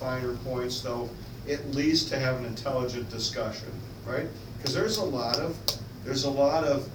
finer points though, at least to have an intelligent discussion, right? Because there's a lot of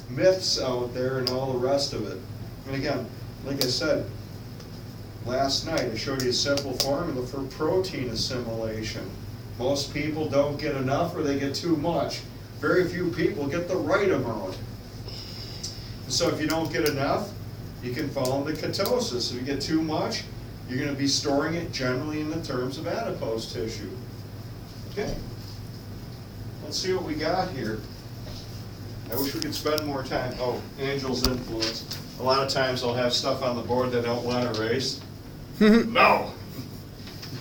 myths out there and all the rest of it. And again, like I said, last night I showed you a simple formula for protein assimilation. Most people don't get enough or they get too much. Very few people get the right amount. And so if you don't get enough, you can fall into ketosis. If you get too much, you're going to be storing it generally in the terms of adipose tissue. Okay, let's see what we got here. I wish we could spend more time. Oh, Angel's influence. A lot of times I'll have stuff on the board that I don't want to erase. No!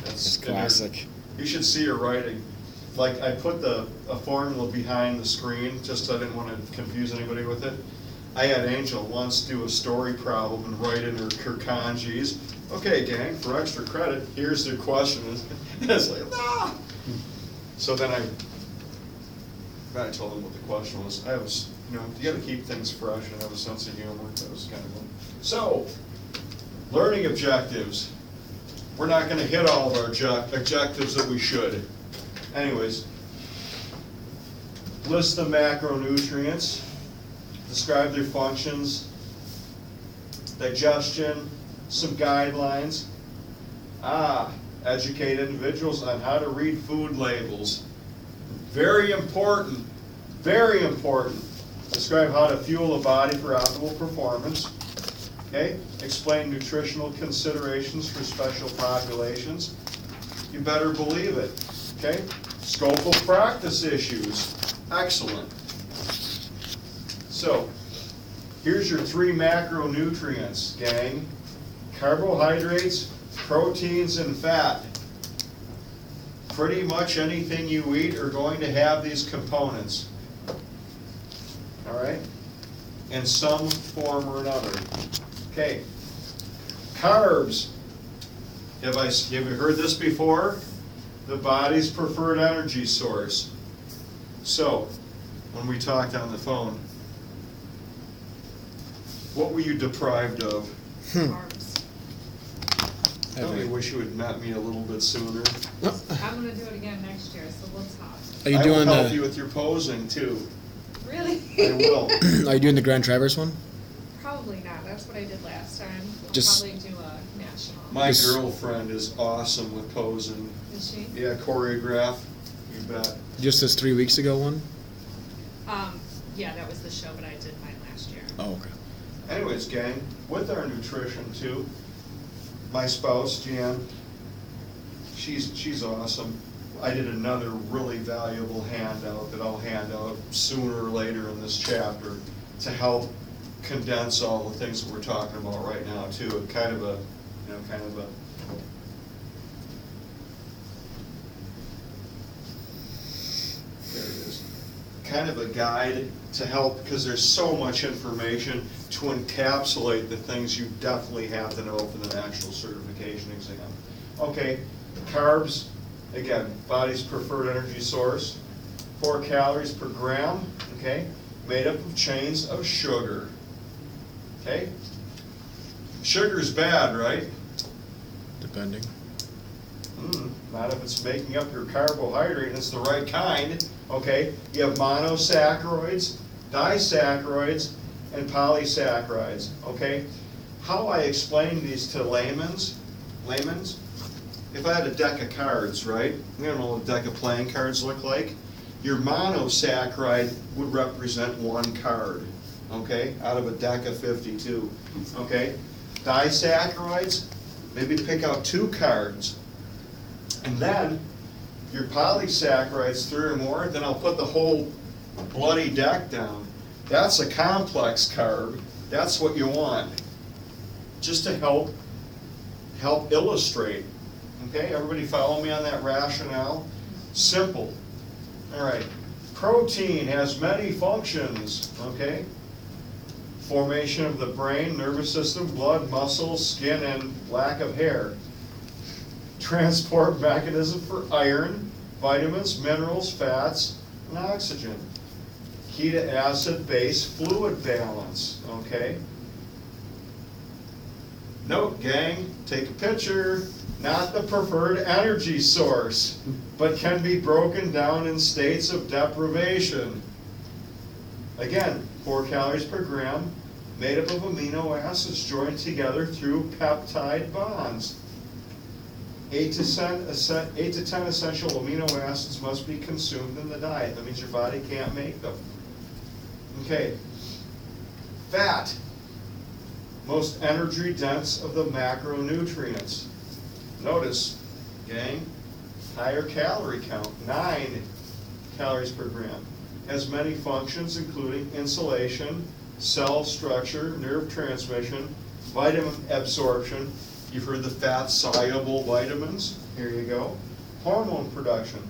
It's classic. You should see her writing. Like, I put a formula behind the screen just so I didn't want to confuse anybody with it. I had Angel once do a story problem and write in her kanjis. Okay, gang, for extra credit, here's the question. And it's like, ah! So then I told them what the question was. I was, you gotta keep things fresh and have a sense of humor. That was kind of fun. So, learning objectives. We're not gonna hit all of our objectives that we should. Anyways, list the macronutrients, describe their functions, digestion, some guidelines. Educate individuals on how to read food labels. Very important, very important. Describe how to fuel the body for optimal performance. Okay, explain nutritional considerations for special populations. You better believe it. Okay, scope of practice issues. Excellent. So, here's your 3 macronutrients, gang. Carbohydrates, proteins, and fat. Pretty much anything you eat are going to have these components. All right? In some form or another. Okay. Carbs. Have you heard this before? The body's preferred energy source. So, when we talked on the phone, what were you deprived of? Carbs. I really wish you had met me a little bit sooner. I'm gonna do it again next year, so we'll talk. Are you I doing will help you with your posing too. Really? I will. Are you doing the Grand Traverse one? Probably not. That's what I did last time. I'll Just- probably do a national. My This- girlfriend is awesome with posing. Is she? Yeah, choreograph. You bet. Just this 3 weeks ago one? Yeah, that was the show, but I did mine last year. Oh, okay. Anyways, gang, with our nutrition too, my spouse, Jan, she's awesome. I did another really valuable handout that I'll hand out sooner or later in this chapter to help condense all the things that we're talking about right now too. Kind of a there it is. Kind of a guide to help, because there's so much information to encapsulate the things you definitely have to know for the national certification exam. Okay, carbs, again, body's preferred energy source. 4 calories per gram, okay, made up of chains of sugar. Okay? Sugar's bad, right? Depending. Not if it's making up your carbohydrate and it's the right kind. Okay, you have monosaccharides, disaccharides, and polysaccharides. Okay, how I explain these to layman's, if I had a deck of cards, right? We don't know what a deck of playing cards look like. Your monosaccharide would represent 1 card, okay, out of a deck of 52. Okay, disaccharides, maybe pick out 2 cards. And then your polysaccharides, 3 or more, then I'll put the whole bloody deck down. That's a complex carb. That's what you want. Just to help illustrate. Okay, everybody follow me on that rationale? Simple. All right. Protein has many functions, okay? Formation of the brain, nervous system, blood, muscles, skin, and lack of hair. Transport mechanism for iron, vitamins, minerals, fats, and oxygen. Key to acid-base fluid balance, okay? Note, gang, take a picture. not the preferred energy source, but can be broken down in states of deprivation. Again, 4 calories per gram, made up of amino acids joined together through peptide bonds. 8 to 10 essential amino acids must be consumed in the diet. That means your body can't make them. Okay. Fat, most energy dense of the macronutrients. Notice, gang, higher calorie count, 9 calories per gram. Has many functions including insulation, cell structure, nerve transmission, vitamin absorption. You've heard the fat-soluble vitamins. Here you go. Hormone production.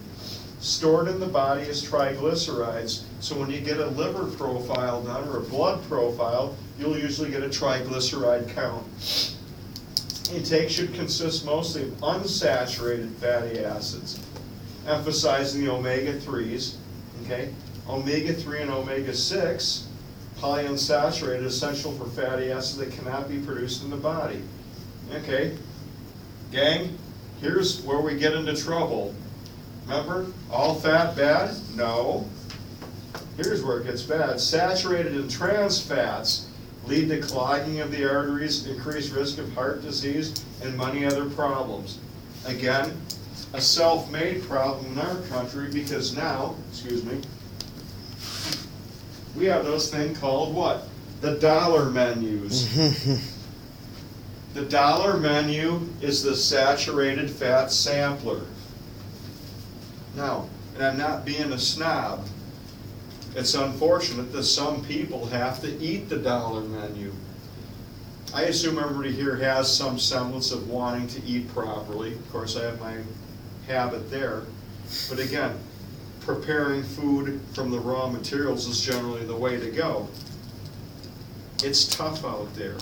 Stored in the body as triglycerides. So when you get a liver profile done or a blood profile, you'll usually get a triglyceride count. Intake should consist mostly of unsaturated fatty acids, emphasizing the omega-3s. Okay? Omega-3 and omega-6, polyunsaturated, essential for fatty acids that cannot be produced in the body. Okay, gang, here's where we get into trouble. Remember, all fat bad? No. Here's where it gets bad. Saturated and trans fats lead to clogging of the arteries, increased risk of heart disease, and many other problems. Again, a self-made problem in our country because now, we have those things called what? The dollar menus. The dollar menu is the saturated fat sampler. Now, and I'm not being a snob, it's unfortunate that some people have to eat the dollar menu. I assume everybody here has some semblance of wanting to eat properly. Of course, I have my habit there. But again, preparing food from the raw materials is generally the way to go. It's tough out there.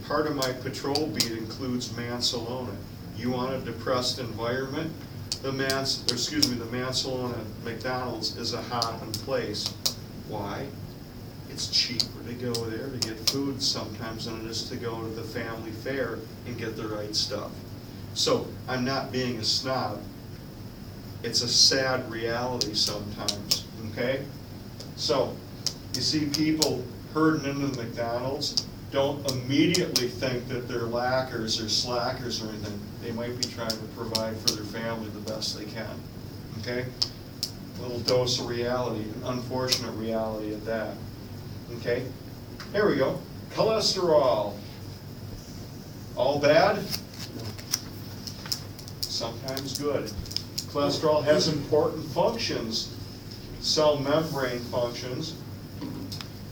Part of my patrol beat includes Mansalona. You want a depressed environment? The Mansalona McDonald's is a hopping place. Why? It's cheaper to go there to get food sometimes than it is to go to the family fair and get the right stuff. So I'm not being a snob. It's a sad reality sometimes, okay? So, you see people herding into the McDonald's, don't immediately think that they're lackers or slackers or anything. They might be trying to provide for their family the best they can, okay? A little dose of reality, an unfortunate reality at that, okay? Here we go. Cholesterol. All bad? Sometimes good. Cholesterol has important functions, cell membrane functions,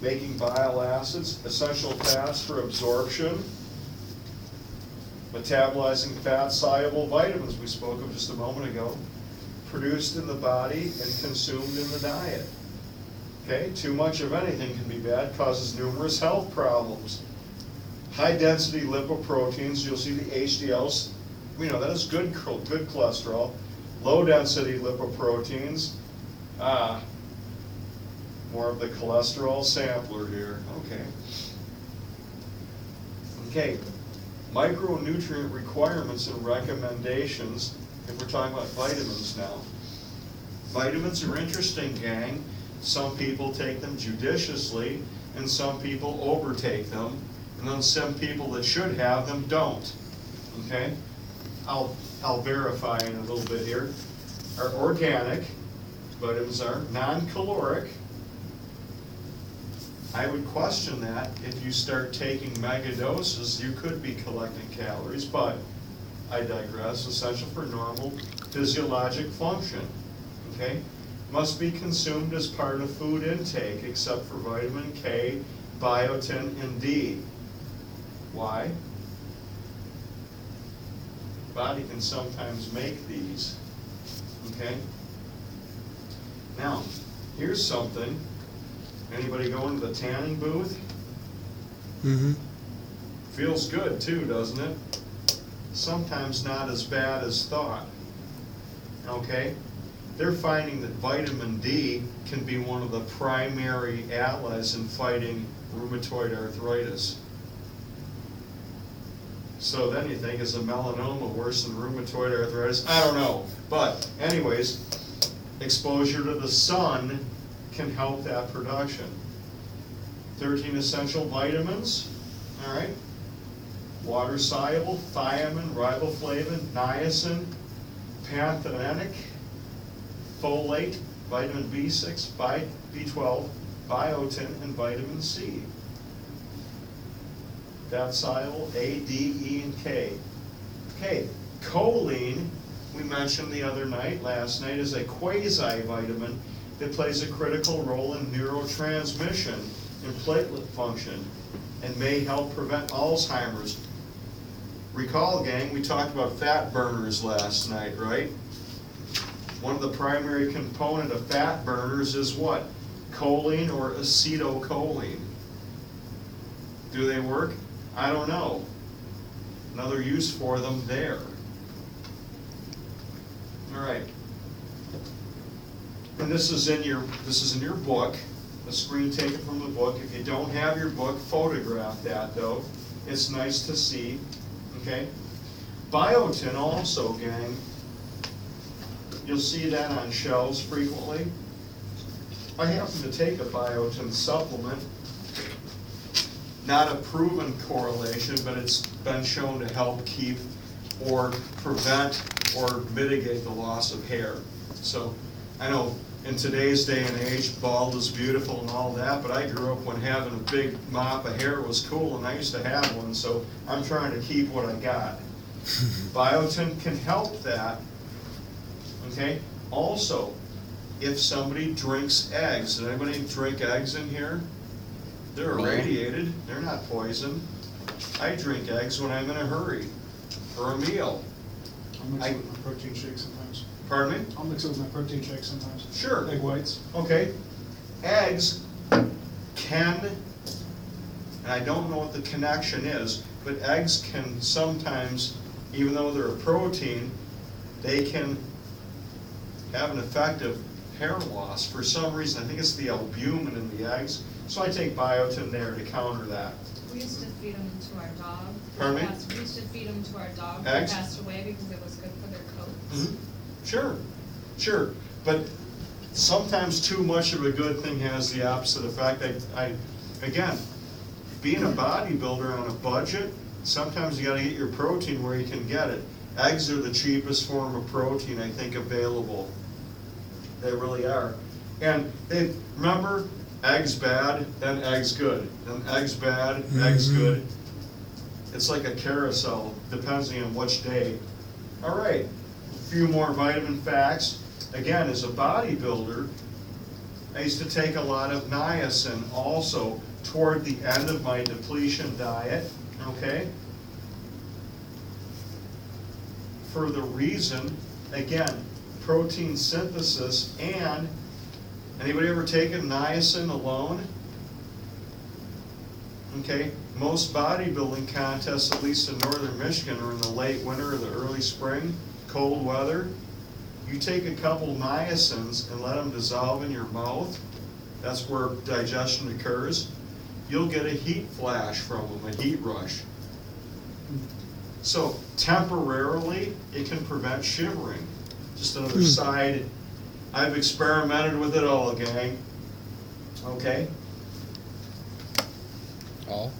making bile acids, essential fats for absorption, metabolizing fat-soluble vitamins we spoke of just a moment ago, produced in the body and consumed in the diet. Okay, too much of anything can be bad, causes numerous health problems. High-density lipoproteins, you'll see the HDLs, we know that is good cholesterol. Low-density lipoproteins, more of the cholesterol sampler here, okay. Okay, micronutrient requirements and recommendations, if we're talking about vitamins now. Vitamins are interesting, gang. Some people take them judiciously, and some people overtake them, and then some people that should have them don't, okay? I'll verify in a little bit here. Our organic vitamins are non-caloric. I would question that. If you start taking mega doses, you could be collecting calories, but I digress. Essential for normal physiologic function, okay? Must be consumed as part of food intake, except for vitamin K, biotin, and D. Why? Body can sometimes make these, okay? Now, here's something. Anybody going to the tanning booth? Mm-hmm. Feels good too, doesn't it? Sometimes not as bad as thought, okay? They're finding that vitamin D can be one of the primary allies in fighting rheumatoid arthritis. So then you think, is a melanoma worse than rheumatoid arthritis? I don't know. But anyways, exposure to the sun can help that production. 13 essential vitamins, all right? Water soluble, thiamine, riboflavin, niacin, pantothenic, folate, vitamin B6, B12, biotin, and vitamin C. Fat soluble, A, D, E, and K. Okay, choline, we mentioned the other night, last night, is a quasi-vitamin that plays a critical role in neurotransmission and platelet function and may help prevent Alzheimer's. Recall, gang, we talked about fat burners last night, right? One of the primary component of fat burners is what? Choline or acetylcholine. Do they work? I don't know. Another use for them there. All right. And this is in your book, a screen taken from the book. If you don't have your book, photograph that though. It's nice to see. Okay? Biotin also, gang. You'll see that on shelves frequently. I happen to take a biotin supplement. Not a proven correlation, but it's been shown to help keep or prevent or mitigate the loss of hair. So I know in today's day and age, bald is beautiful and all that, but I grew up when having a big mop of hair was cool, and I used to have one, so I'm trying to keep what I got. Biotin can help that, okay? Also, if somebody drinks eggs, did anybody drink eggs in here? They're irradiated, they're not poison. I drink eggs when I'm in a hurry, for a meal. I'll mix it with my protein shake sometimes. Pardon me? I'll mix it with my protein shake sometimes. Sure. Egg whites. Okay, eggs can, and I don't know what the connection is, but eggs can sometimes, even though they're a protein, they can have an effect of hair loss for some reason. I think it's the albumin in the eggs. So I take biotin there to counter that. We used to feed them to our dog. Pardon me? We used to feed them to our dog. Eggs? They passed away because it was good for their coat. Mhm. Sure, sure, but sometimes too much of a good thing has the opposite effect. Again, being a bodybuilder on a budget, sometimes you gotta get your protein where you can get it. Eggs are the cheapest form of protein, I think, available. They really are. And remember, eggs bad, then eggs good, then eggs bad, eggs good. It's like a carousel, depending on which day. All right. Few more vitamin facts. Again, as a bodybuilder, I used to take a lot of niacin also toward the end of my depletion diet, okay? For the reason, again, protein synthesis, and anybody ever taken niacin alone? Okay, most bodybuilding contests, at least in northern Michigan, are in the late winter or the early spring. Cold weather, you take a couple niacins and let them dissolve in your mouth. That's where digestion occurs. You'll get a heat flash from them, a heat rush. So temporarily, it can prevent shivering. Just another side. I've experimented with it all, gang. Okay? All?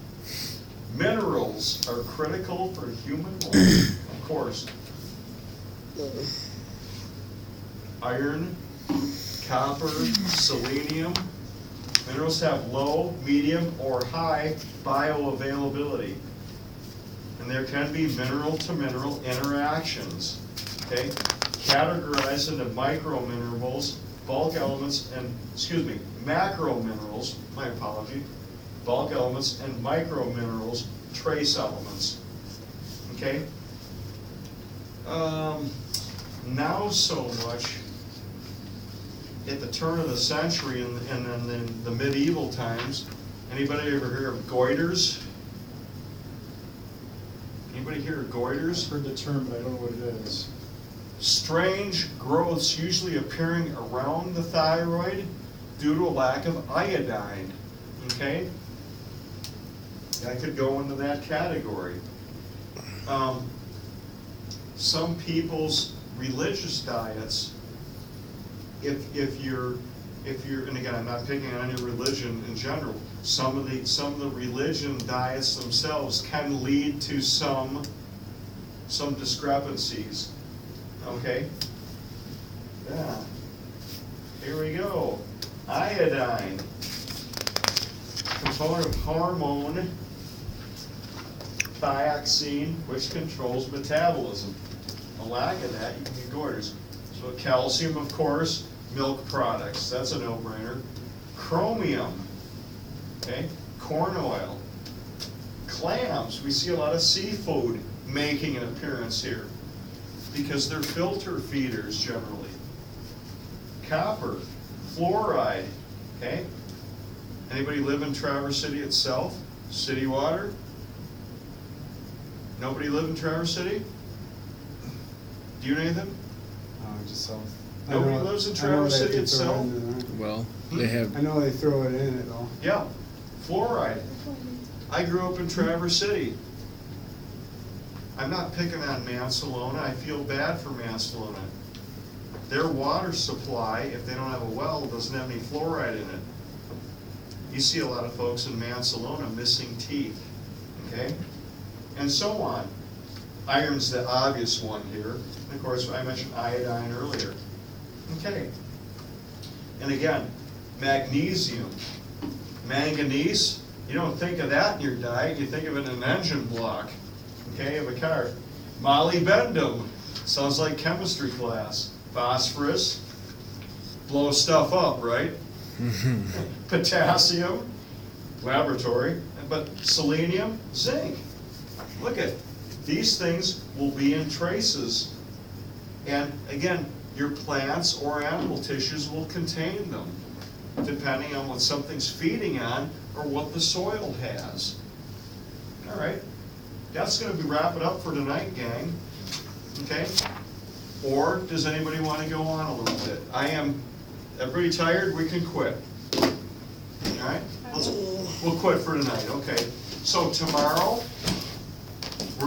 Minerals are critical for human life, of course. Iron, copper, selenium. Minerals have low, medium, or high bioavailability. And there can be mineral-to-mineral interactions, okay? Categorized into microminerals, bulk elements, and, macrominerals, my apology, bulk elements, and microminerals, trace elements, okay? Now so much, at the turn of the century and in the medieval times, anybody ever hear of goiters? Anybody hear of goiters? I've heard the term, but I don't know what it is. Strange growths usually appearing around the thyroid due to a lack of iodine, okay? That could go into that category. some people's religious diets, if you're, and again, I'm not picking on any religion in general, some of the religion diets themselves can lead to some discrepancies, okay? Yeah, here we go. Iodine, component of hormone thyroxine, which controls metabolism. A lack of that, you can get goiters. So calcium, of course, milk products, that's a no-brainer. Chromium, okay, corn oil. Clams, we see a lot of seafood making an appearance here because they're filter feeders generally. Copper, fluoride, okay? Anybody live in Traverse City itself? City water? Nobody live in Traverse City? Do you know anything? Just south. Nobody lives in Traverse City itself? Well, they have, I know they throw it in it though. Yeah, fluoride. I grew up in Traverse City. I'm not picking on Mansalona, I feel bad for Mansalona. Their water supply, if they don't have a well, doesn't have any fluoride in it. You see a lot of folks in Mansalona missing teeth, okay? And so on. Iron's the obvious one here. And of course, I mentioned iodine earlier. Okay. And again, magnesium, manganese, you don't think of that in your diet, you think of it in an engine block, okay, of a car. Molybdenum, sounds like chemistry class. Phosphorus, blows stuff up, right? Potassium, laboratory, but selenium, zinc. Look at, these things will be in traces. And again, your plants or animal tissues will contain them, depending on what something's feeding on or what the soil has. All right, that's gonna be wrap it up for tonight, gang, okay? Or does anybody wanna go on a little bit? Everybody tired? We can quit. All right, we'll quit for tonight, okay? So tomorrow,